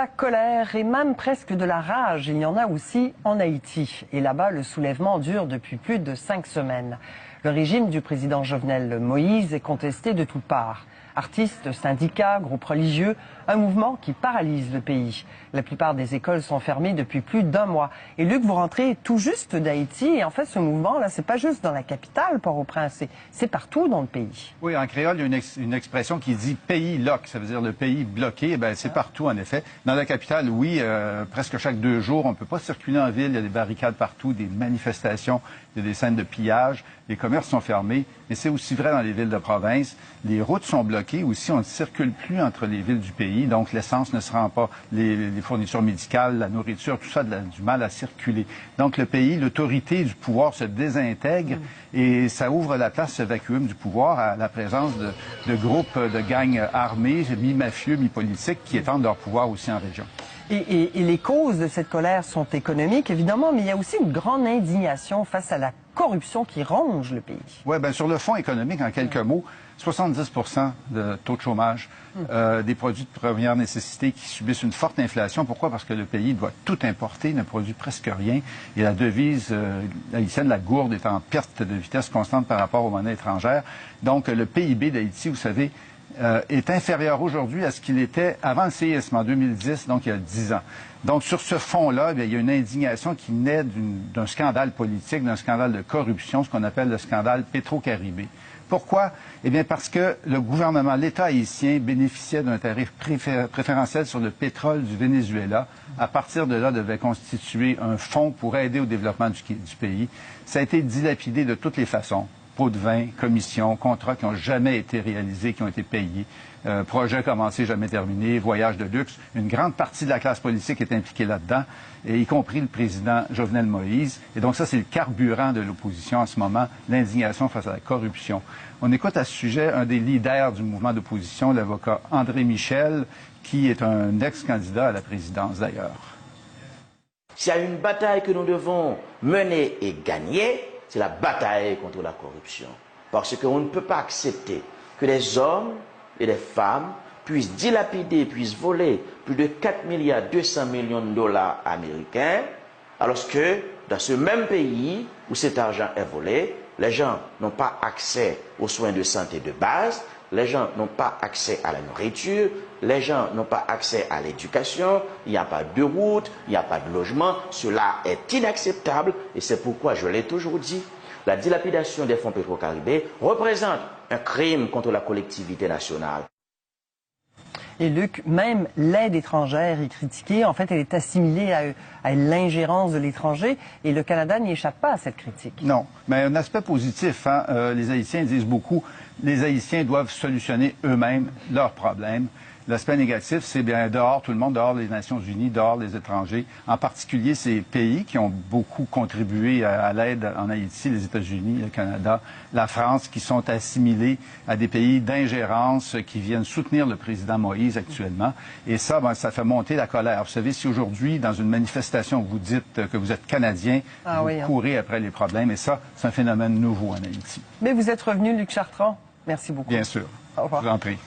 la colère et même presque de la rage, il y en a aussi en Haïti. Et là-bas, le soulèvement dure depuis plus de 5 semaines. Le régime du président Jovenel Moïse est contesté de toutes parts. Artistes, syndicats, groupes religieux, un mouvement qui paralyse le pays. La plupart des écoles sont fermées depuis plus d'1 mois. Et Luc, vous rentrez tout juste d'Haïti et en fait ce mouvement-là, c'est pas juste dans la capitale, Port-au-Prince, c'est partout dans le pays. Oui, en créole, il y a une expression qui dit « pays lock », ça veut dire le pays bloqué. Eh c'est partout en effet. Dans la capitale, oui, presque chaque 2 jours, on ne peut pas circuler en ville, il y a des barricades partout, des manifestations, il y a des scènes de pillage, les commerces sont fermés, mais c'est aussi vrai dans les villes de province. Les routes sont bloquées aussi, on ne circule plus entre les villes du pays, donc l'essence ne se rend pas, les fournitures médicales, la nourriture, tout ça a du mal à circuler. Donc le pays, l'autorité du pouvoir se désintègre et ça ouvre la place, ce vacuum du pouvoir, à la présence de groupes de gangs armés, mi-mafieux, mi-politiques, qui étendent leur pouvoir aussi en région. Et les causes de cette colère sont économiques, évidemment, mais il y a aussi une grande indignation face à la corruption qui ronge le pays. Oui, bien sur le fond économique, en quelques mots, 70 de taux de chômage, des produits de première nécessité qui subissent une forte inflation. Pourquoi? Parce que le pays doit tout importer, ne produit presque rien. Et la devise haïtienne, la gourde, est en perte de vitesse constante par rapport aux monnaies étrangères. Donc, le PIB d'Haïti, vous savez, est inférieur aujourd'hui à ce qu'il était avant le séisme en 2010, donc il y a 10 ans. Donc sur ce fond-là, il y a une indignation qui naît d'un scandale politique, d'un scandale de corruption, ce qu'on appelle le scandale Petro-Caribé. Pourquoi? Eh bien parce que le gouvernement, l'État haïtien bénéficiait d'un tarif préférentiel sur le pétrole du Venezuela. À partir de là, devait constituer un fonds pour aider au développement du pays. Ça a été dilapidé de toutes les façons. Pots de vin, commissions, contrats qui n'ont jamais été réalisés, qui ont été payés, projets commencés, jamais terminés, voyages de luxe. Une grande partie de la classe politique est impliquée là-dedans, et y compris le président Jovenel Moïse. Et donc ça, c'est le carburant de l'opposition en ce moment, l'indignation face à la corruption. On écoute à ce sujet un des leaders du mouvement d'opposition, l'avocat André Michel, qui est un ex-candidat à la présidence d'ailleurs. S'il y a une bataille que nous devons mener et gagner, c'est la bataille contre la corruption. Parce qu'on ne peut pas accepter que des hommes et des femmes puissent dilapider, puissent voler plus de 4,2 milliards de dollars américains, alors que dans ce même pays où cet argent est volé, les gens n'ont pas accès aux soins de santé de base, les gens n'ont pas accès à la nourriture, les gens n'ont pas accès à l'éducation, il n'y a pas de route, il n'y a pas de logement. Cela est inacceptable et c'est pourquoi je l'ai toujours dit, la dilapidation des fonds Petro-Caribé représente un crime contre la collectivité nationale. Et Luc, même l'aide étrangère est critiquée. En fait, elle est assimilée à l'ingérence de l'étranger et le Canada n'y échappe pas à cette critique. Non, mais un aspect positif, hein, les Haïtiens disent beaucoup, les Haïtiens doivent solutionner eux-mêmes leurs problèmes. L'aspect négatif, c'est bien dehors tout le monde, dehors les Nations Unies, dehors les étrangers, en particulier ces pays qui ont beaucoup contribué à l'aide en Haïti, les États-Unis, le Canada, la France, qui sont assimilés à des pays d'ingérence qui viennent soutenir le président Moïse actuellement. Et ça, ça fait monter la colère. Vous savez, si aujourd'hui, dans une manifestation, vous dites que vous êtes Canadien, vous courez après les problèmes. Et ça, c'est un phénomène nouveau en Haïti. Mais vous êtes revenu, Luc Chartrand. Merci beaucoup. Bien sûr. Au revoir. Je vous en prie.